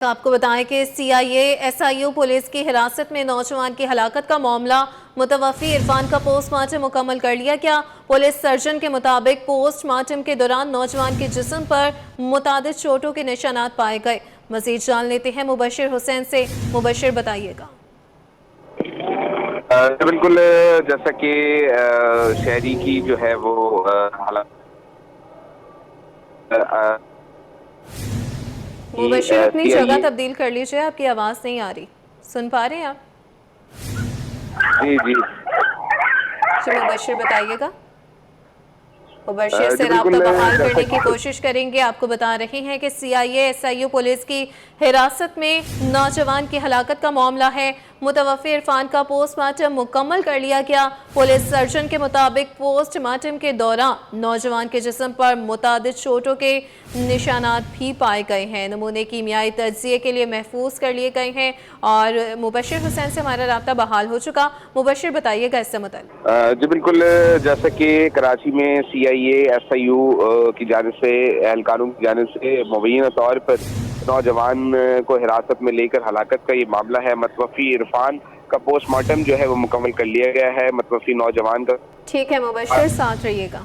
تو آپ کو بتائیں کہ CIA-SIU پولیس کی حراست میں نوجوان کی ہلاکت کا معاملہ متوفی عرفان کا پوسٹ مارٹم مکمل کر لیا گیا۔ پولیس سرجن کے مطابق پوسٹ مارٹم کے دوران نوجوان کے جسم پر متعدد چوٹوں کے نشانات پائے گئے۔ مزید جان لیتے ہیں مبشر حسین سے۔ مبشر بتائیے گا۔ بالکل جیسا کہ شہری کی جو ہے وہ حالات مبشر اپنی جگہ تبدیل کر لیجئے، آپ کی آواز نہیں آ رہی۔ سن پا رہے ہیں آپ؟ جی مبشر بتائیے گا۔ مبشر سے رابطہ بحال کرنے کی کوشش کریں گے۔ آپ کو بتا رہے ہیں کہ CIA-SIU پولیس کی حراست میں نوجوان کی ہلاکت کا معاملہ ہے۔ متوفی عرفان کا پوسٹ مارٹم مکمل کر لیا گیا۔ پولیس سرجن کے مطابق پوسٹ مارٹم کے دوران نوجوان کے جسم پر متعدد چوٹوں کے نشانات بھی پائے گئے ہیں۔ نمونے کیمیائی تجزیے کے لیے محفوظ کر لیے گئے ہیں اور مبشر حسین سے ہمارا رابطہ بحال ہو چکا۔ مبشر بتائیے گا اس سے متعلق۔ جی بالکل جیسا کہ کراچی میں CIA-SIU کی جانب سے اہلکاروں کی جانب سے مبینہ طور پر نوجوان کو حراست میں لے کر ہلاکت کا یہ معاملہ ہے۔ متوفی عرفان کا پوسٹ مارٹم جو ہے وہ مکمل کر لیا گیا ہے۔ متوفی نوجوان کا ٹھیک ہے مبشر، ساتھ رہیے گا۔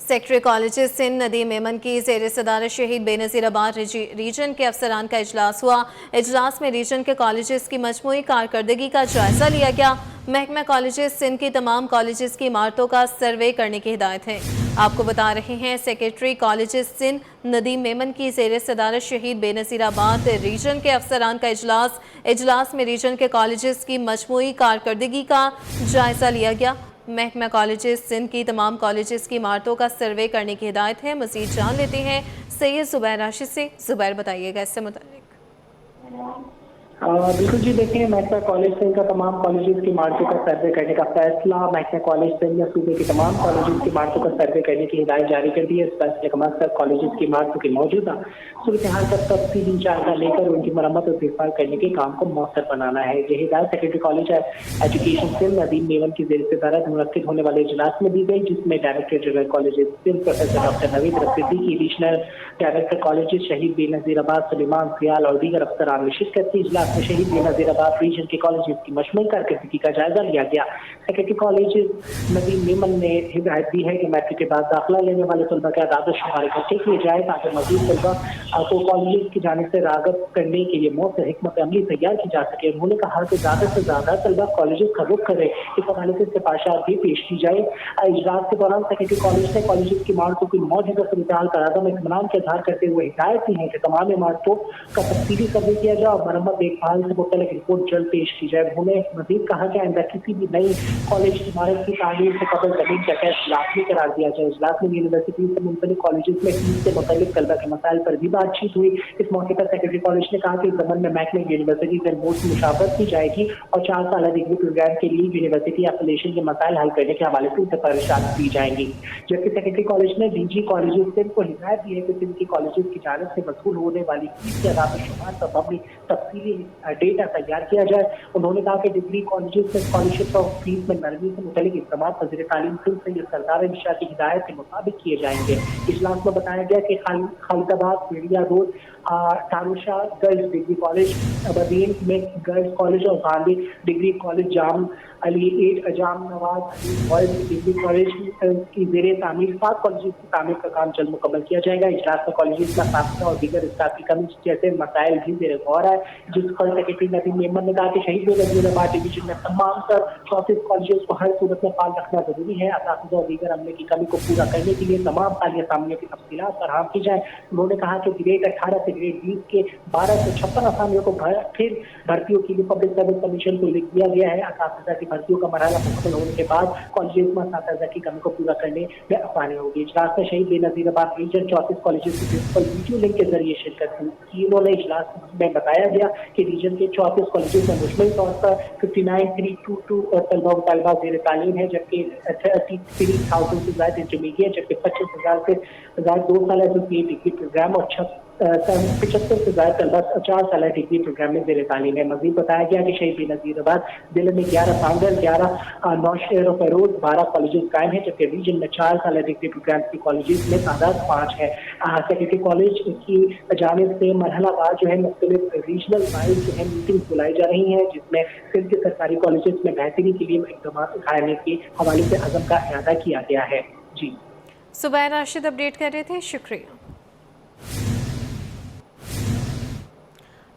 سیکٹری کالجز سندھ ندیم میمن کی زیر صدارت شہید بے نظیر آباد ریجن کے افسران کا اجلاس ہوا۔ اجلاس میں ریجن کے کالجز کی مجموعی کارکردگی کا جائزہ لیا گیا۔ محکمہ کالجز سندھ کی تمام کالجز کی عمارتوں کا سروے کرنے کی ہدایت ہے۔ آپ کو بتا رہے ہیں سیکریٹری کالجز سندھ ندیم میمن کی زیر صدارت شہید بے نظیر آباد ریجن کے افسران کا اجلاس میں ریجن کے کالجز کی مجموعی کارکردگی کا جائزہ لیا گیا۔ محکمہ کالجز سندھ کی تمام کالجز کی عمارتوں کا سروے کرنے کی ہدایت ہے۔ مزید جان لیتے ہیں سید زبیر راشد سے۔ زبیر بتائیے گا اس سے متعلق۔ بالکل جی، دیکھیں محکمہ کالج سندھ کا تمام کالجز کی عمارتوں کا سروے کرنے کا فیصلہ محکمہ کالج سندھ نے صوبے کی تمام کالجز کی عمارتوں کا سروے کرنے کی ہدایت جاری کر دی ہے۔ اس فیصلے کا مقصد کالجز کی عمارتوں کی موجودہ صورتحال کا تفصیلی جائزہ لے کر ان کی مرمت اور دیکھ بھال کرنے کے کام کو مؤثر بنانا ہے۔ یہ ہدایت secretary college education Sindh Nadeem Memon کی زیر صدارت منعقد ہونے والے اجلاس میں دی گئی، جس میں director general colleges Sindh professor doctor Naveed Rafiqi, additional director colleges Shaheed بے نظیر آباد سلیمان خیال اور دیگر افسران نے شرکت کی۔ اجلاس میں شہید بے نظیر آباد ریجن کے کالجز کی مجموعی کارکردگی کا جائزہ لیا گیا۔ سیکریٹری کالجز ندیم میمن نے ہدایت دی ہے کہ میٹرک کے بعد داخلہ لینے والے طلبہ کے اعداد و شمار اکٹھے کیے جائے تاکہ مزید طلبہ کو کالجز کی جانب سے راغب کرنے کے لیے مؤثر حکمت عملی تیار کی جا سکے۔ انہوں نے کہا کہ زیادہ سے زیادہ طلبہ کالجز کا رخ کرے، اس حوالے سے سفارشات بھی پیش کی جائے۔ اجلاس کے دوران سیکریٹری کالج نے کالجز کی عمارتوں کی موجودہ صورتحال پر عدم اطمینان کا اظہار کرتے ہوئے ہدایت دی ہے کہ تمام عمارتوں کا تفصیلی سروے کیا جائے اور مرمت دیکھ بھال سے متعلق رپورٹ جلد پیش کی جائے۔ انہوں نے مزید کہا کہ آئندہ کسی بھی نئی کالج کی عمارت کی تعمیر سے قبل زمین کا ٹیسٹ لازمی قرار دیا جائے۔ اجلاس میں یونیورسٹی سے منسلک کالجز میں فیس سے متعلق طلبہ کے مسائل پر بھی بات چیت ہوئی۔ اس موقع پر سیکریٹری کالج نے کہا کہ اس ضمن میں محکمہ یونیورسٹی سے بورڈ سے مشاورت کی جائے گی اور 4 سالہ ڈگری پروگرام کے لیے یونیورسٹی ایفیلیشن کے مسائل حل کرنے کے حوالے سے سفارشات دی جائیں گی۔ جبکہ سیکریٹری کالج نے DG کالجز سندھ کو ہدایت دی ہے کہ سندھ کی کالجز کی جانب سے وصول ہونے والی فیس کے اعداد و شمار پر مبنی تفصیلی ڈیٹا تیار کیا جائے۔ انہوں نے کہا کہ ڈگری کالجز سے اسکالرشپ اور فیس میں نرمی سے متعلق اقدامات وزیر تعلیم سندھ سید سردار انشاء کی ہدایت کے مطابق کیے جائیں گے۔ اجلاس میں بتایا گیا کہ خالد آباد پیڑیا روڈ تاروشاہ گرلز ڈگری کالج، ابدین میں گرلز کالج اور گاندھی ڈگری کالج، جام علی 8 جام نواز علی بوائز ڈگری کالج کی زیر تعمیر 7 کالجز کی تعمیر کا کام جلد مکمل کیا جائے گا۔ اجلاس میں کالجز کا سابقہ اور دیگر اسٹاف کی کمی جیسے مسائل بھی زیر غور ہے، جس پر سیکریٹری ندیم میمن نے کہا کہ شہید بے نظیر آباد ڈویژن میں تمام 34 کالجز کو ہر صورت میں فعال رکھنا ضروری ہے۔ اساتذہ اور دیگر عملے کی کمی کو پورا کرنے کے لیے تمام حالیہ اسامیوں کی تفصیلات فراہم کی جائیں۔ انہوں نے کہا کہ گریڈ 18 سے گریڈ 20 کے 1256 اسامیوں کو پھر بھرتیوں کے لیے پبلک سروس کمیشن کو لکھ دیا گیا ہے۔ اساتذہ کی بھرتیوں کا مرحلہ مکمل ہونے کے بعد کالجز میں اساتذہ کی کمی کو پورا کرنے میں آسانی ہوگی۔ اجلاس میں شہید بے نظیر آباد ریجن 34 کالجز کی پرنسپل ویڈیو لنک کے ذریعے شرکت کی۔ انہوں نے اجلاس میں بتایا گیا کہ ریجن کے 34 کالجز میں مجموعی طور پر 59,322 طلبہ و طالبات زیر تعلیم ہے، جبکہ 33,000 سے زائد انٹرمیڈیٹ، جبکہ 25,000 سے زائد 2 سالہ ایسوسیٹ ڈگری پروگرام اور 75 से ज्यादा तलबा 4 साल डिग्री प्रोग्राम में ज़ेर तालीम है। मजीद बताया गया कि शहीद बेनज़ीराबाद जिले में 11 फाउंडर, 11 नौशहर फरोज, 12 कॉलेजेस कायम है, जबकि रीजन में 4 साल डिग्री प्रोग्राम की कॉलेजेस में तादाद 5 है। सेक्रेटरी कॉलेज की जानिब से मरहलावार जो है मुख्तलिफ रीजनल वाइज जो है मीटिंग बुलाई जा रही है, जिसमें सिंध के सरकारी कॉलेजेस में बेहतरी के लिए इक़दाम उठाने के हवाले से अज़म का इरादा किया गया है। जी, सुबह राशिद अपडेट कर रहे थे, शुक्रिया।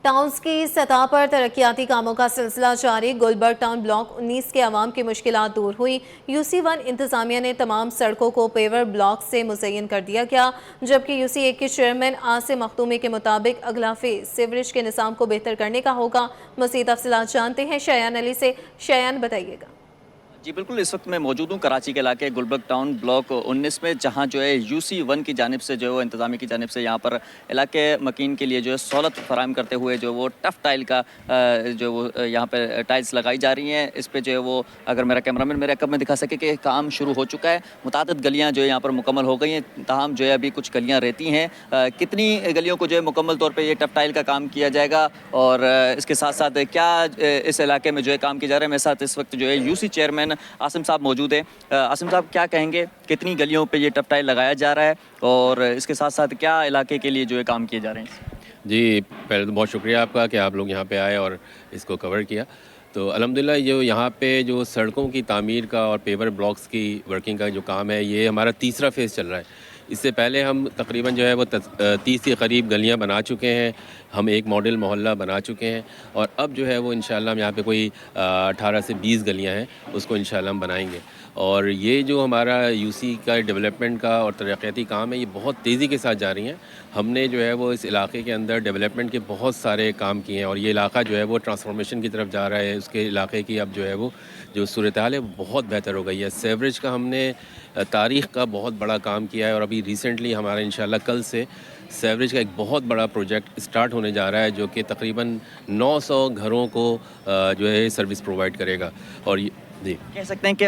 टाउन्स की सतह पर तरक्याती कामों का सिलसिला जारी। गुलबर्ग टाउन ब्लॉक 19 के अवाम की मुश्किलात दूर हुई। UC1 इंतजामिया ने तमाम सड़कों को पेवर ब्लॉक से मुज़य्यन कर दिया गया, जबकि UC1 के चेयरमैन आसिम मखदूमी के मुताबिक अगला फेज सीवरेज के निज़ाम को बेहतर करने का होगा। मज़ीद तफसीलात जानते हैं शयान अली से। शयान, बताइएगा। जी बिल्कुल, इस वक्त मैं मौजूद हूँ कराची के इलाके गुलबर्ग टाउन ब्लॉक 19 में, जहाँ जो है UC1 की जानिब से जो है इंतज़ामी की जानिब से यहाँ पर इलाके मकीन के लिए जो है सहूलत फराहम करते हुए जो वो टफ़ टाइल का जो वो यहाँ पर टाइल्स लगाई जा रही हैं। इस पर जो है वो, अगर मेरा कैमरामैन मेरे अकब में दिखा सके, कि काम शुरू हो चुका है। मुतादिद गलियाँ जो है यहाँ पर मुकम्मल हो गई हैं, ताहम जो है अभी कुछ गलियाँ रहती हैं। कितनी गलियों को जो है मुकम्मल तौर पर ये टफ़ टाइल का काम किया जाएगा, और इसके साथ साथ क्या इस इलाके में जो है काम किया जा रहा है। मेरे साथ इस वक्त जो है UC चेयरमैन आसिम साहब मौजूद है। आसिम साहब, क्या कहेंगे, कितनी गलियों पे ये टफ टाइल लगाया जा रहा है, और इसके साथ साथ क्या इलाके के लिए जो है काम किए जा रहे हैं? जी, पहले तो बहुत शुक्रिया आपका कि आप लोग यहाँ पे आए और इसको कवर किया। तो अल्हम्दुलिल्लाह जो यहाँ पे जो सड़कों की तामीर का और पेवर ब्लॉक्स की वर्किंग का जो काम है, ये हमारा तीसरा फेज़ चल रहा है। इससे पहले हम तकरीबन जो है वो 30 के करीब गलियाँ बना चुके हैं, हम एक मॉडल मोहल्ला बना चुके हैं, और अब जो है वो इंशाल्लाह हम यहाँ पे कोई 18 से 20 गलियाँ हैं, उसको इंशाल्लाह हम बनाएंगे। और ये जो हमारा UC का डेवलपमेंट का और तरक्याती काम है, ये बहुत तेज़ी के साथ जा रही हैं। हमने जो है वो इस इलाके के अंदर डेवलपमेंट के बहुत सारे काम किए हैं, और ये इलाका जो है वो ट्रांसफॉर्मेशन की तरफ जा रहा है। उसके इलाके की अब जो है वो जो सूरत हाल है बहुत बेहतर हो गई है। सेवरेज का हमने तारीख़ का बहुत बड़ा काम किया है, और अभी रिसेंटली हमारा इंशाल्लाह कल से सेवरेज का एक बहुत बड़ा प्रोजेक्ट स्टार्ट होने जा रहा है, जो कि तकरीबन 900 घरों को जो है सर्विस प्रोवाइड करेगा। और जी, कह सकते हैं कि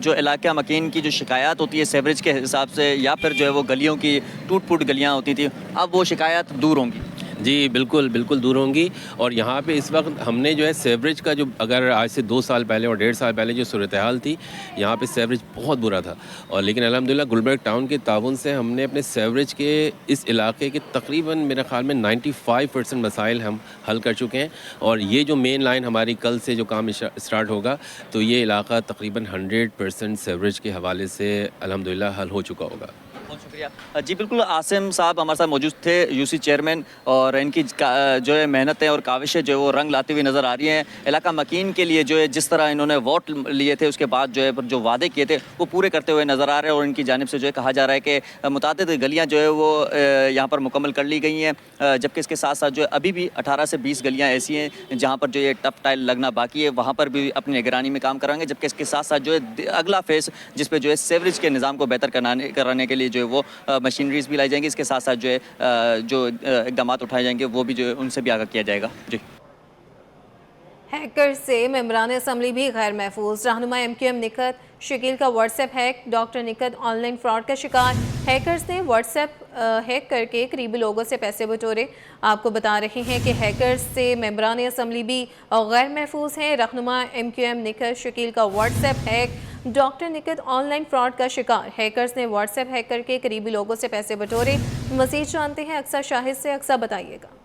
जो इलाका मकीन की जो शिकायत होती है सेवरेज के हिसाब से, या फिर जो है वो गलियों की टूट फूट गलियाँ होती थी, अब वो शिकायत दूर होंगी। जी बिल्कुल बिल्कुल दूर होंगी। और यहाँ पे इस वक्त हमने जो है सेवरेज का जो, अगर आज से 2 साल पहले और 1.5 साल पहले जो सूरत हाल थी, यहाँ पे सेवरेज बहुत बुरा था, और लेकिन अल्हम्दुलिल्लाह गुलबर्ग टाउन के ताउन से हमने अपने सेवरेज के इस इलाके के तकरीबन मेरे ख्याल में 95% मसाइल हम हल कर चुके हैं। और ये जो मेन लाइन हमारी कल से जो काम स्टार्ट होगा, तो ये इलाका तकरीबन 100% सेवरेज के हवाले से अल्हम्दुलिल्लाह हल हो चुका होगा। बहुत शुक्रिया जी। बिल्कुल, आसिम साहब हमारे साथ मौजूद थे, UC चेयरमैन, और इनकी जो है मेहनतें और काविशें जो है वो रंग लाती हुई नज़र आ रही हैं। इलाका मकीन के लिए जो है जिस तरह इन्होंने वोट लिए थे, उसके बाद जो है जो वादे किए थे वो पूरे करते हुए नज़र आ रहे हैं, और इनकी जानिब से जो है कहा जा रहा है कि मुतादिद गलियाँ जो है वो यहाँ पर मुकम्मल कर ली गई हैं, जबकि इसके साथ साथ जो है अभी भी 18 से 20 गलियाँ ऐसी हैं जहाँ पर जो ये टफ टाइल लगना बाकी है, वहाँ पर भी अपनी निगरानी में काम कराएंगे। जबकि इसके साथ साथ जो है अगला फेज़, जिस पे जो है सेवरेज के निज़ाम को बेहतर कराने के लिए जो है वो मशीनरीज भी लाई जाएंगी। इसके साथ साथ जो है जो इक़दाम उठाए जाएंगे वो भी जो है उनसे भी आगाह किया जाएगा। जी। हैकर से मेंबरान असम्बली भी गैर महफूज। रहनुमा MQM निकत शकील का WhatsApp hack. Doctor Nikhat online fraud का शिकार। हैकर्स ने व्हाट्सएप हैक करके करीबी लोगों से पैसे बटोरे। आपको बता रहे हैं कि हैकर्स से मेंबरान असम्बली भी गैर महफूज हैं। रहनुमा MQM निकत शकील का WhatsApp hack. Doctor Nikhat online fraud का शिकार। हैकर्स ने व्हाट्सएप हैक करके करीबी लोगों से पैसे बटोरे। मज़ीद जानते हैं अक्सा शाहिद से। अक्सा, बताइएगा।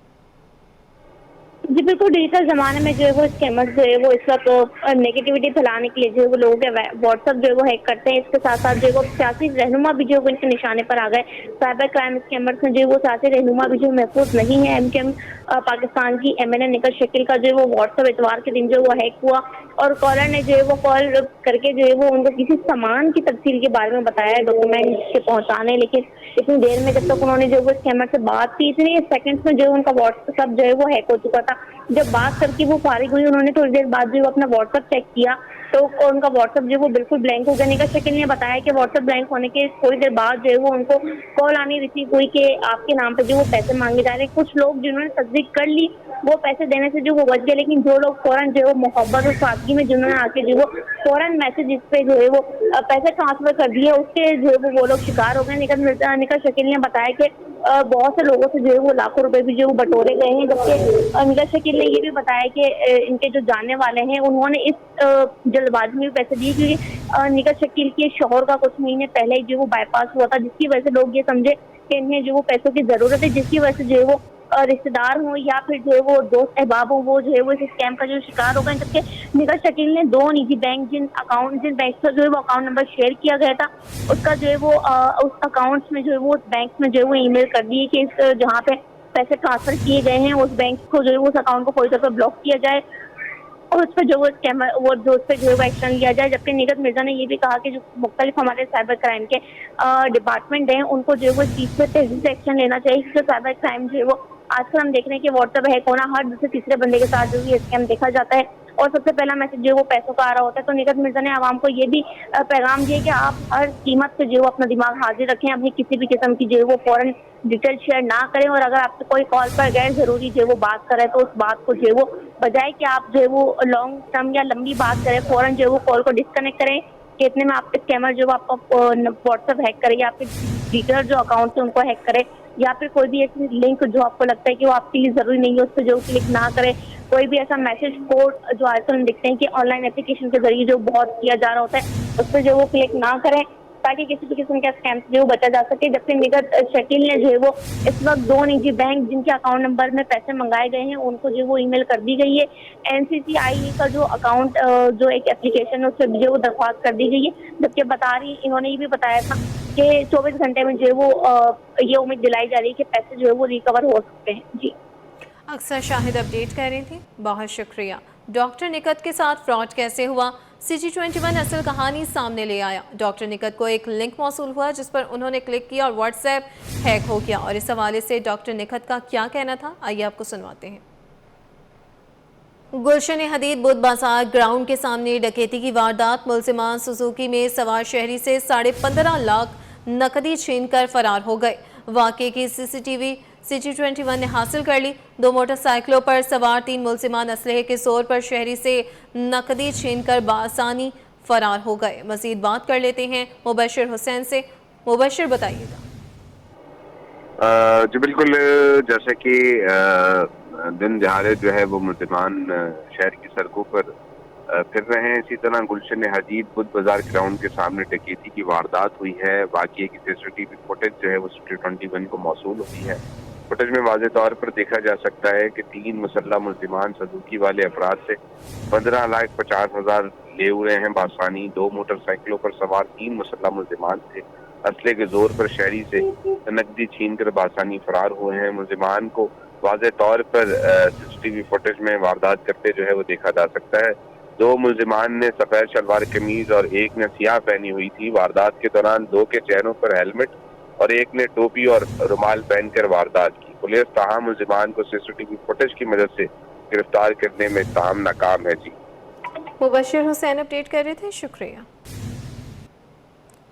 जी बिल्कुल, डिजिटल ज़माने में जो है वो स्कैमर्स जो है वो इस वक्त नेगेटिविटी फैलाने के लिए जो है वो लोगों के व्हाट्सएप जो है वो हैक करते हैं। इसके साथ साथ जो है वो सियासी रहनुमा भी जो है वो इनके निशाने पर आ गए। साइबर क्राइम स्कैमर्स में जो है वो सियासी रहनुमा भी जो महफूज नहीं है। MQM पाकिस्तान की MNA निकल शकील का जो है वो व्हाट्सएप इतवार के दिन जो है वो हैक हुआ, और कॉलर ने जो है वो कॉल करके जो है वो उनको किसी सामान की तफसील के बारे में बताया, डॉक्यूमेंट के पहुँचाने। लेकिन इतनी देर में जब तक उन्होंने जो है वो स्कैमर से बात की, इतने सेकंड्स में जो है उनका व्हाट्सएप जो है वो हैक हो चुका था। जब बात करके वो फारिग हुई, उन्होंने थोड़ी देर बाद जो अपना व्हाट्सएप चेक किया तो उनका व्हाट्सएप जो वो बिल्कुल ब्लैंक हो गया। निकल शकील ने बताया कि व्हाट्सएप ब्लैंक होने के थोड़ी देर बाद जो है वो उनको कॉल आनी रिसीव हुई कि आपके नाम पे जो वो पैसे मांगे जा रहे हैं। कुछ लोग जिन्होंने तस्दीक कर ली वो पैसे देने से जो वो बच गए, लेकिन जो लोग फौरन जो है वो मोहब्बत और सादगी में जिन्होंने आके जो वो फौरन मैसेज इस पे जो है वो पैसे ट्रांसफर कर दिए, उसके जो है वो लोग शिकार हो गए। निकल शकील ने बताया कि बहुत से लोगों से जो है वो लाखों रुपए भी जो बटोरे गए हैं। जबकि निगत शकील ने ये भी बताया कि इनके जो जानने वाले हैं उन्होंने इस जल्दबाजी में पैसे दिए, क्योंकि निगत शकील के शौहर का कुछ महीने पहले जो वो बाईपास हुआ था, जिसकी वजह से लोग ये समझे कि इन्हें जो वो पैसों की जरूरत है, जिसकी वजह से जो है वो रिश्तेदार हो या फिर जो है वो दोस्त अहबाब हो, वो जो है वो इस स्कैम का जो शिकार हो गए। जबकि निगत शकील ने 2 निजी बैंक जिन बैंक से जो है वो अकाउंट नंबर शेयर किया गया था, उसका जो है वो उस अकाउंट्स में जो है वो बैंक में जो है वो ईमेल कर दी कि जहाँ पे पैसे ट्रांसफर किए गए हैं उस बैंक को जो है उस अकाउंट को पूरी तरह ब्लॉक किया जाए और उस पर जो वो स्कैमर वो उस पर जो है वो एक्शन लिया जाए। जबकि निगत मिर्जा ने ये भी कहा कि जो मुख्तलिफ हमारे साइबर क्राइम के डिपार्टमेंट हैं उनको जो है वो इस चीज़ पे तेजी से एक्शन लेना चाहिए, क्योंकि साइबर क्राइम जो है वो आजकल हम देख रहे हैं कि व्हाट्सएप हैक होना हर दूसरे तीसरे बंदे के साथ जो ये स्कैम देखा जाता है और सबसे पहला मैसेज जो है वो पैसों का आ रहा होता है। तो निगत मिर्जा ने आवाम को ये भी पैगाम दिया कि आप हर कीमत पे जो है वो अपना दिमाग हाजिर रखें, अपनी किसी भी किस्म की जो है वो फौरन डिटेल शेयर ना करें और अगर आपसे कोई कॉल पर गैर जरूरी जो है वो बात करे तो उस बात को जो है वो बजाय कि आप जो है वो लॉन्ग टर्म या लंबी बात करें, फौरन जो है वो कॉल को डिस्कनेक्ट करें कि इतने में आपके स्कैमर जो आपका व्हाट्सएप हैक करे या फिर दीगर जो अकाउंट है उनको हैक करे या फिर कोई भी ऐसी लिंक जो आपको लगता है कि वो आपके लिए जरूरी नहीं है उस पर जो क्लिक ना करें। कोई भी ऐसा मैसेज कोड जो आजकल हम देखते हैं कि ऑनलाइन एप्लीकेशन के जरिए जो बहुत किया जा रहा होता है उस पर जो वो क्लिक ना करें ताकि किसी भी किस्म का स्कैम से जो बचा जा सके। जबकि निगत शकील ने जो है वो इस वक्त 2 निजी बैंक जिनके अकाउंट नंबर में पैसे मंगाए गए हैं उनको जो वो ईमेल कर दी गई है। NCCI का जो अकाउंट जो एक एप्लीकेशन है उससे जो वो दरख्वास्त कर दी गई है। जबकि इन्होंने ये भी बताया था कि 24 घंटे में जो है वो ये उम्मीद दिलाई जा रही है कि पैसे जो है वो रिकवर हो सकते हैं। जी अक्सर शाहिद अपडेट कर रही थी, बहुत शुक्रिया। डॉक्टर निकत के साथ फ्रॉड कैसे हुआ, CG21 असल कहानी सामने ले आया। डॉक्टर निकत को एक लिंक मौसूल हुआ जिस पर उन्होंने क्लिक किया और व्हाट्सएप हैक हो गया और इस हवाले से डॉक्टर निकत का क्या कहना था आइए आपको सुनवाते हैं। गुलशन हदीद बुध बाजार ग्राउंड के सामने डकैती की वारदात, मुलजिमान सुजुकी में सवार शहरी से 15.5 लाख नकदी छीनकर फरार हो गए। वाक़े की CCTV CG21 ने हासिल कर ली। 2 मोटरसाइकिलों पर सवार 3 मुलजिमान असलहे के जोर पर शहरी से नकदी छीनकर बासानी फरार हो गए। मजीद बात कर लेते हैं मुबशिर हुसैन से। मुबशिर बताइएगा। जी बिल्कुल, जैसे कि दिन दहाड़े जो है वो मुलजिमान शहर की सड़कों पर फिर रहे हैं। इसी तरह गुलशन हदीद बुध बाजार ग्राउंड के सामने डकैती की वारदात हुई है। वाक़ये की CCTV फुटेज जो है वो CG21 को मौसूल हुई है। फुटेज में वाज़ेह तौर पर देखा जा सकता है कि 3 मुसल्लह मुलजिमान सदूकी वाले अफराद से 15,50,000 ले हुए हैं बासानी। 2 मोटरसाइकिलों पर सवार 3 मुसल्लह मुलजिमान थे, असले के जोर पर शहरी से नकदी छीन कर बासानी फरार हुए हैं। मुलजिमान को वाज़ेह तौर पर CCTV फुटेज में वारदात करते जो है वो देखा जा सकता है। 2 मुलजिमान ने सफेद शलवार कमीज और एक ने सियाह पहनी हुई थी। वारदात के दौरान 2 के चेहरों पर हेलमेट और एक ने टोपी और रुमाल पहनकर वारदात की। पुलिस ताहम मुलजिमान को CCTV फुटेज की मदद से गिरफ्तार करने में ताहम नाकाम है। जी मुबशिर हुसैन अपडेट कर रहे थे, शुक्रिया।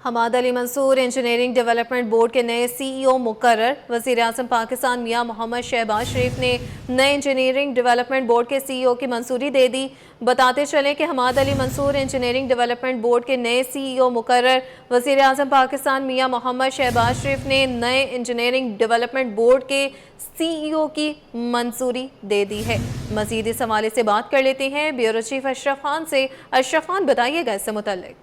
Hammad Ali Mansoor engineering development board के नए CEO मुकर्रर। वज़ीर आज़म पाकिस्तान मियां मोहम्मद शहबाज शरीफ ने नए इंजीनियरिंग डेवलपमेंट बोर्ड के CEO की मंजूरी दे दी। बताते चलें कि Hammad Ali Mansoor engineering development board के नए CEO मुकर्रर। वज़ीर आज़म पाकिस्तान मियां मोहम्मद शहबाज शरीफ ने नए इंजीनियरिंग डेवलपमेंट बोर्ड के CEO की मंजूरी दे दी है। मज़ीद इस हवाले से बात कर लेते हैं ब्यूरो चीफ अशरफ खान से। अशरफ खान बताइएगा इससे मुतल्लिक।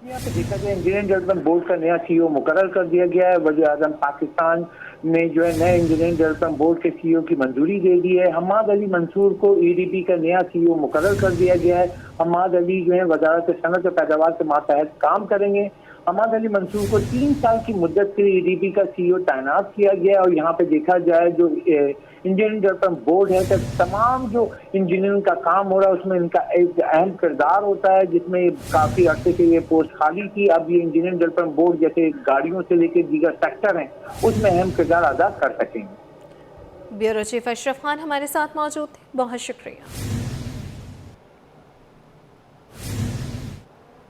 यहाँ पे देखा जाए इंजीनियरिंग डेवलपमेंट बोर्ड का नया CEO मुकर्रर कर दिया गया है। वज़ीर आज़म पाकिस्तान ने जो है नए इंजीनियरिंग डेवलपमेंट बोर्ड के CEO की मंजूरी दे दी है। हमाद अली मंसूर को EDB का नया CEO मुकर्रर कर दिया गया है। हमाद अली जो है वज़ारत सनअत और पैदावार के मातहत काम करेंगे। हमाद अली मंसूर को 3 साल की मुद्दत के लिए EDB का CEO तैनात किया गया। और यहाँ पे देखा जाए जो इंजीनियरिंग डेवलपमेंट बोर्ड है तो तमाम जो इंजीनियरिंग का काम हो रहा है उसमें इनका एक अहम किरदार होता है, जिसमें काफ़ी अर्से से ये पोस्ट खाली थी। अब ये इंजीनियरिंग डेवलपमेंट बोर्ड जैसे गाड़ियों से लेकर दीगर सेक्टर हैं उसमें अहम किरदार अदा कर सकेंगे। ब्यूरो चीफ अशरफ खान हमारे साथ मौजूद थे, बहुत शुक्रिया।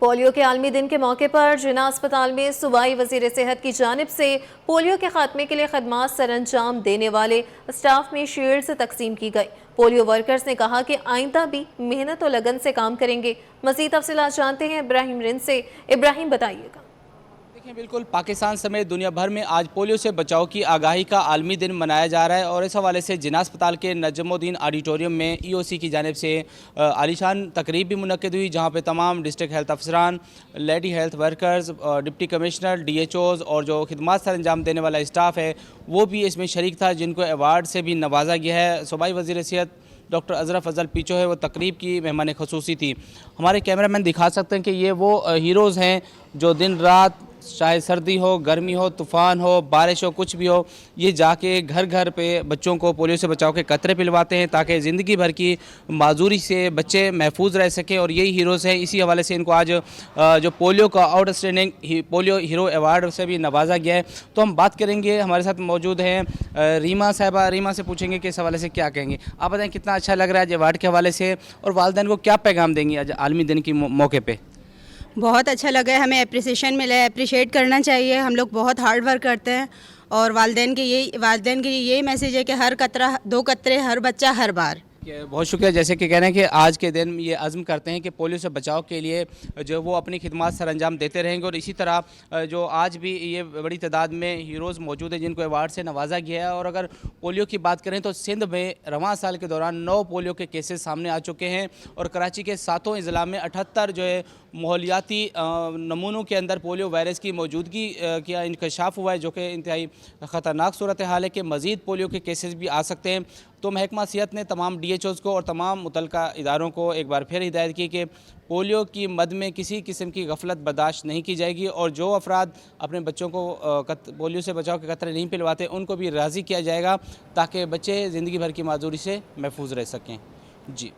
पोलियो के आलमी दिन के मौके पर जिना अस्पताल में सूबाई वजीर सेहत की जानिब से पोलियो के खात्मे के लिए खदमात सरअंजाम देने वाले स्टाफ में शील्ड्स तकसीम की गई। पोलियो वर्कर्स ने कहा कि आइंदा भी मेहनत और लगन से काम करेंगे। मजीद तफसीलात जानते हैं इब्राहिम रिंद से। इब्राहिम बताइएगा। بالکل پاکستان سمیت دنیا بھر میں آج پولیو سے بچاؤ کی آگاہی کا عالمی دن منایا جا رہا ہے، اور اس حوالے سے جناح اسپتال کے نجم الدین آڈیٹوریم میں ای او سی کی جانب سے عالیشان تقریب بھی منعقد ہوئی، جہاں پہ تمام ڈسٹرکٹ ہیلتھ افسران، lady health workers, deputy commissioner, DHOs اور جو خدمات سر انجام دینے والا اسٹاف ہے وہ بھی اس میں شریک تھا، جن کو ایوارڈ سے بھی نوازا گیا ہے۔ صوبائی وزیر صحت ڈاکٹر اظہر افضل پیچو ہے، وہ تقریب کی مہمان خصوصی تھی۔ ہمارے کیمرہ مین دکھا سکتے ہیں کہ یہ وہ ہیروز ہیں جو دن رات، چاہے سردی ہو، گرمی ہو، طوفان ہو، بارش ہو، کچھ بھی ہو، یہ جا کے گھر گھر پہ بچوں کو پولیو سے بچاؤ کے قطرے پلواتے ہیں تاکہ زندگی بھر کی معذوری سے بچے محفوظ رہ سکیں، اور یہی ہیروز ہیں۔ اسی حوالے سے ان کو آج جو پولیو کا out standing polio hero award سے بھی نوازا گیا ہے۔ تو ہم بات کریں گے، ہمارے ساتھ موجود ہیں ریما صاحبہ۔ ریما سے پوچھیں گے کہ اس حوالے سے کیا کہیں گے۔ آپ بتائیں کتنا اچھا لگ رہا ہے آج ایوارڈ کے حوالے سے، اور والدین کو کیا پیغام دیں گی آج عالمی دن کے موقع پہ؟ بہت اچھا لگا ہے، ہمیں اپریسیشن ملا ہے، اپریشیٹ کرنا چاہیے۔ ہم لوگ بہت ہارڈ ورک کرتے ہیں، اور والدین کے لیے یہی میسیج ہے کہ ہر قطرہ دو قطرے، ہر بچہ ہر بار۔ بہت شکریہ۔ جیسے کہ کہہ رہے ہیں کہ آج کے دن یہ عزم کرتے ہیں کہ پولیو سے بچاؤ کے لیے جو وہ اپنی خدمات سر انجام دیتے رہیں گے، اور اسی طرح جو آج بھی یہ بڑی تعداد میں ہیروز موجود ہیں جن کو ایوارڈ سے نوازا گیا ہے۔ اور اگر پولیو کی بات کریں تو سندھ میں رواں سال کے دوران 9 پولیو کے کیسز سامنے آ چکے ہیں، اور کراچی کے 7 اضلاع میں 78 جو ہے ماحولیاتی نمونوں کے اندر پولیو وائرس کی موجودگی کا انکشاف ہوا ہے، جو کہ انتہائی خطرناک صورتحال ہے کہ مزید پولیو کے کیسز بھی آ سکتے ہیں۔ تو محکمہ صحت نے تمام ڈی ایچ اوز کو اور تمام متعلقہ اداروں کو ایک بار پھر ہدایت کی کہ پولیو کی مد میں کسی قسم کی غفلت برداشت نہیں کی جائے گی، اور جو افراد اپنے بچوں کو پولیو سے بچاؤ کے قطرے نہیں پلواتے ان کو بھی راضی کیا جائے گا تاکہ بچے زندگی بھر کی معذوری سے محفوظ رہ سکیں۔ جی،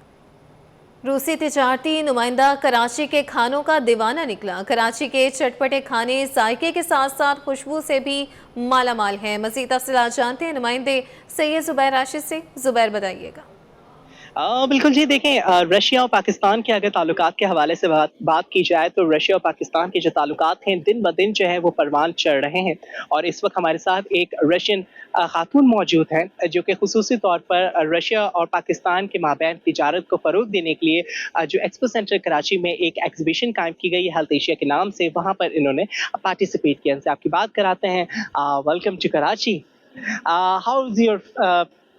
روسی تجارتی نمائندہ کراچی کے کھانوں کا دیوانہ نکلا۔ کراچی کے چٹپٹے کھانے ذائقے کے ساتھ ساتھ خوشبو سے بھی مالا مال ہیں۔ مزید تفصیلات جانتے ہیں نمائندے سید زبیر راشد سے۔ زبیر بتائیے گا۔ بالکل جی، دیکھیں رشیا اور پاکستان کے اگر تعلقات کے حوالے سے بات کی جائے تو رشیا اور پاکستان کے جو تعلقات ہیں دن بدن جو ہے وہ پروان چڑھ رہے ہیں، اور اس وقت ہمارے ساتھ ایک رشین خاتون موجود ہیں جو کہ خصوصی طور پر رشیا اور پاکستان کے مابین تجارت کو فروغ دینے کے لیے جو ایکسپو سینٹر کراچی میں ایک ایگزیبیشن قائم کی گئی ہے ہیلتھ ایشیا کے نام سے، وہاں پر انہوں نے پارٹیسپیٹ کیا۔ ان سے آپ کی بات کراتے ہیں۔ Welcome to Karachi.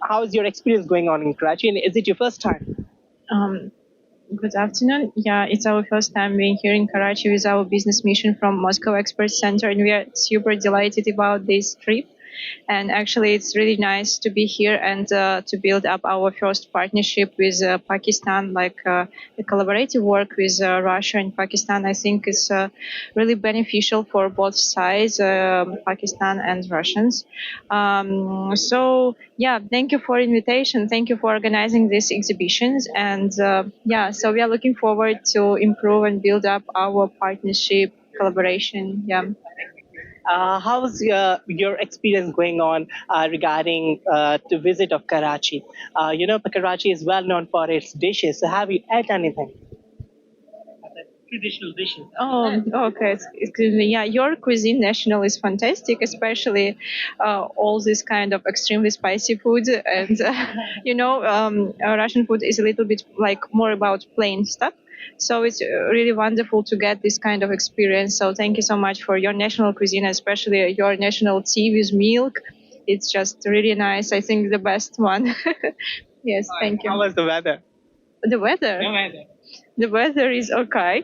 How is your experience going on in Karachi, and is it your first time? Good afternoon. Yeah, it's our first time being here in Karachi with our business mission from Moscow Expert Center, and we are super delighted about this trip. And actually, it's really nice to be here and to build up our first partnership with Pakistan, like the collaborative work with Russia and Pakistan. I think is really beneficial for both sides, Pakistan and Russians. So, yeah, thank you for invitation. Thank you for organizing these exhibitions. And so we are looking forward to improve and build up our partnership, collaboration. Yeah. How's your experience going on regarding to visit of Karachi? Karachi is well known for its dishes. So have you ate anything? Traditional dishes. Oh, okay. Excuse me. Yeah, your cuisine national is fantastic, especially all this kind of extremely spicy food. And, Russian food is a little bit like more about plain stuff. So it's really wonderful to get this kind of experience. So thank you so much for your national cuisine, especially your national tea with milk. It's just really nice. I think the best one. Yes, thank you. How was the weather? The weather? The weather is okay.